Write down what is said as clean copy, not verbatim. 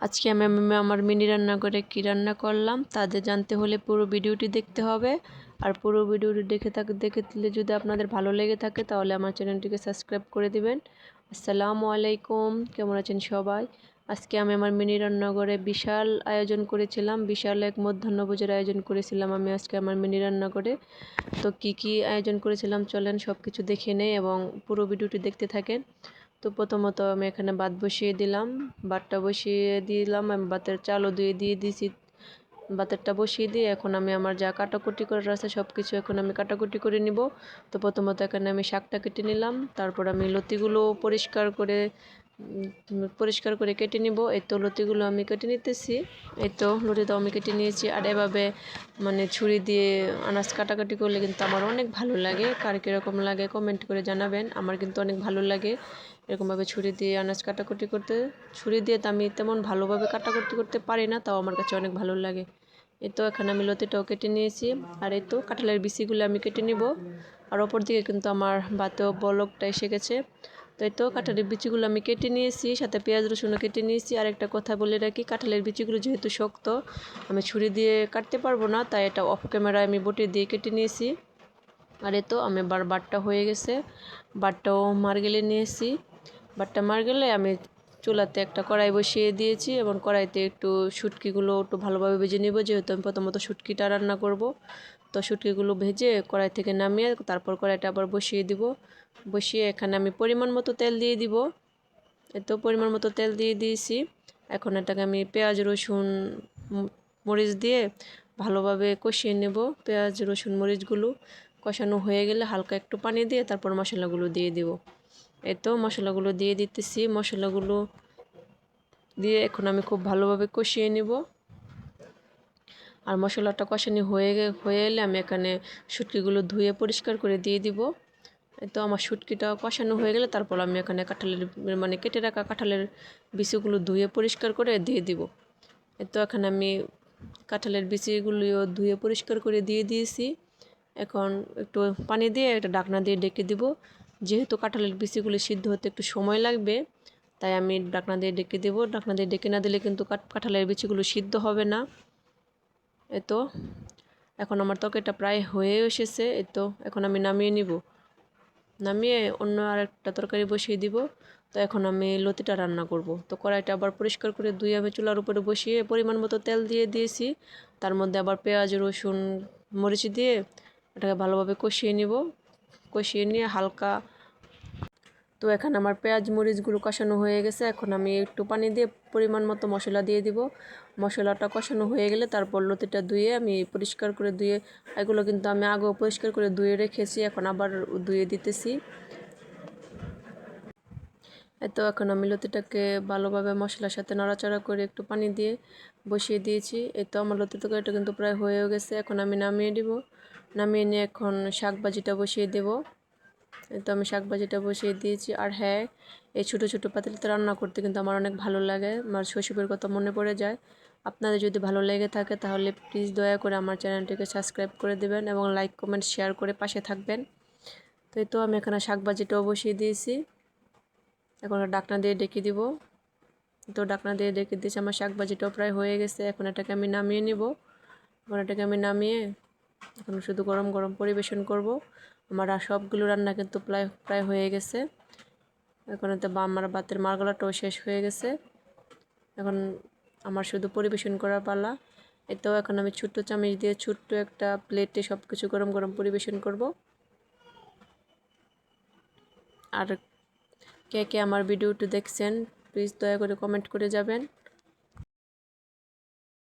আজকে আমি আমার মিনি রান্না করে কী রান্না করলাম তাদের জানতে হলে পুরো ভিডিওটি দেখতে হবে। আর পুরো ভিডিওটি দেখলে যদি আপনাদের ভালো লেগে থাকে তাহলে আমার চ্যানেলটিকে সাবস্ক্রাইব করে দিবেন। আসসালামু আলাইকুম, কেমন আছেন সবাই? আজকে আমি আমার মিনি রান্নাঘরে বিশাল আয়োজন করেছিলাম, বিশাল এক মধ্যাহ্নভোজের আয়োজন করেছিলাম আমি আজকে আমার মিনি রান্নাঘরে। তো কি আয়োজন করেছিলাম চলেন সব কিছু দেখে নেই এবং পুরো ভিডিওটি দেখতে থাকেন। তো প্রথমত আমি এখানে ভাত বসিয়ে দিলাম, ভাতটা বসিয়ে দিলাম, আমি ভাতের চালও দিয়ে দিয়েছি। ভাতেরটা বসিয়ে দিয়ে এখন আমি আমার যা কাটাকুটি করার আছে সব কিছু এখন আমি কাটাকুটি করে নিব। তো প্রথমত এখানে আমি শাকটা কেটে নিলাম, তারপর আমি লতিগুলো পরিষ্কার করে কেটে নিব। এই তো লতিগুলো আমি কেটে নিতেছি, এই তো লতিটাও আমি কেটে নিয়েছি। আর এভাবে মানে ছুরি দিয়ে আনাজ কাটাকাটি করলে কিন্তু আমার অনেক ভালো লাগে। কার কীরকম লাগে কমেন্ট করে জানাবেন, আমার কিন্তু অনেক ভালো লাগে এরকমভাবে ছুরি দিয়ে আনাজ কাটাকুটি করতে। ছুরি দিয়ে তো আমি তেমন ভালোভাবে কাটাকুটি করতে পারি না, তাও আমার কাছে অনেক ভালো লাগে। এই তো এখানে আমি লতিটাও কেটে নিয়েছি, আর এই তো কাঁঠালের বিচিগুলো আমি কেটে নিব। আর অপর দিকে কিন্তু আমার ভাতেও বলকটা এসে গেছে। তো এই তো কাঁঠালের বিচিগুলো আমি কেটে নিয়েছি, সাথে পেঁয়াজ রসুনও কেটে নিয়েছি। আর একটা কথা বলে রাখি, কাঁঠালের বিচিগুলো যেহেতু শক্ত আমি ছুরি দিয়ে কাটতে পারবো না, তাই এটা অফ ক্যামেরায় আমি বটি দিয়ে কেটে নিয়েছি। আর এই তো আমি বাটটা হয়ে গেছে, বাটটাও মারগেলে নিয়েছি। বাটটা মারগেলে আমি চুলাতে একটা কড়াই বসিয়ে দিয়েছি এবং কড়াইতে একটু শুটকিগুলো একটু ভালোভাবে ভেজে নিব, যেহেতু আমি প্রথমত শুটকিটা রান্না করব। তো শুটকিগুলো ভেজে কড়াই থেকে নামিয়ে তারপর কড়াইটা আবার বসিয়ে দিব। বসিয়ে এখানে আমি পরিমাণ মতো তেল দিয়ে দিব। এতো পরিমাণ মতো তেল দিয়ে দিয়েছি। এখন এটাকে আমি পেঁয়াজ রসুন মরিচ দিয়ে ভালোভাবে কষিয়ে নেব। পেঁয়াজ রসুন মরিচগুলো কষানো হয়ে গেলে হালকা একটু পানি দিয়ে তারপর মশলাগুলো দিয়ে দিব। এই তো মশলাগুলো দিয়ে দিতেছি, মশলাগুলো দিয়ে এখন আমি খুব ভালোভাবে কষিয়ে নিব। আর মশলাটা কষানো হয়ে এলে আমি এখানে শুটকিগুলো ধুয়ে পরিষ্কার করে দিয়ে দিব। তো আমার শুটকিটা কষানো হয়ে গেলে তারপর আমি এখানে কেটে রাখা কাঁঠালের বিচিগুলো ধুয়ে পরিষ্কার করে দিয়ে দিব। তো এখানে আমি কাঁঠালের বিচিগুলিও ধুয়ে পরিষ্কার করে দিয়ে দিয়েছি। এখন একটু পানি দিয়ে একটা ঢাকনা দিয়ে ডেকে দিব, যেহেতু কাঁঠালের বিচিগুলি সিদ্ধ হতে একটু সময় লাগবে, তাই আমি ঢাকনা দিয়ে ডেকে দেব। ঢাকনা দিয়ে ডেকে না দিলে কিন্তু কাঁঠালের বিচিগুলো সিদ্ধ হবে না। এই তো এখন আমার তরকারিটা প্রায় হয়ে এসেছে। এই তো এখন আমি নামিয়ে নিব, নামিয়ে অন্য আরেকটা তরকারি বসিয়ে দিব। তো এখন আমি লতিটা রান্না করব। তো কড়াইটা আবার পরিষ্কার করে ধুয়ে আমি চুলার উপরে বসিয়ে পরিমাণ মতো তেল দিয়ে দিয়েছি। তার মধ্যে আবার পেঁয়াজ রসুন মরিচ দিয়ে এটাকে ভালোভাবে কষিয়ে নিব। কষিয়ে নিয়ে হালকা, তো এখানে আমার পেঁয়াজ মরিচগুলো কষানো হয়ে গেছে। এখন আমি একটু পানি দিয়ে পরিমাণ মতো মশলা দিয়ে দিব। মশলাটা কষানো হয়ে গেলে তারপর লতিটা ধুয়ে আমি পরিষ্কার করে ধুয়ে, এগুলো কিন্তু আমি আগেও পরিষ্কার করে ধুয়ে রেখেছি, এখন আবার ধুয়ে দিতেছি। তো এখন আমি লতিটাকে ভালোভাবে মশলার সাথে নাড়াচাড়া করে একটু পানি দিয়ে বসিয়ে দিয়েছি। এই তো আমার লতি তরকারিটা কিন্তু প্রায় হয়েও গেছে, এখন আমি নামিয়ে দিব। নামিয়ে নিয়ে এখন শাক ভাজিটা বসিয়ে দেব। এই তো আমি শাক ভাজিটা বসিয়ে দিয়েছি। আর হ্যাঁ, এই ছোটো ছোটো পাতিলতে রান্না করতে কিন্তু আমার অনেক ভালো লাগে, আমার শৈশবের কথা মনে পড়ে যায়। আপনাদের যদি ভালো লেগে থাকে তাহলে প্লিজ দয়া করে আমার চ্যানেলটিকে সাবস্ক্রাইব করে দেবেন এবং লাইক কমেন্ট শেয়ার করে পাশে থাকবেন। তো এই তো আমি এখানে শাক ভাজিটাও বসিয়ে দিয়েছি, এখন ঢাকনা দিয়ে ডেকে দিব। তো ঢাকনা দিয়ে ডেকে দিয়েছি, আমার শাক ভাজিটাও প্রায় হয়ে গেছে। এখন এটাকে আমি নামিয়ে নিব। এখন এটাকে আমি নামিয়ে এখন শুধু গরম গরম পরিবেশন করব। আমার সবগুলো রান্না কিন্তু প্রায় হয়ে গেছে। এখন এতে আমার ভাতের মারগলাটাও শেষ হয়ে গেছে, এখন আমার শুধু পরিবেশন করার পালা। এতেও এখন আমি ছোট্ট চামচ দিয়ে ছোট্ট একটা প্লেটে সব কিছু গরম গরম পরিবেশন করব। আর কে কে আমার ভিডিওটি দেখছেন প্লিজ দয়া করে কমেন্ট করে যাবেন।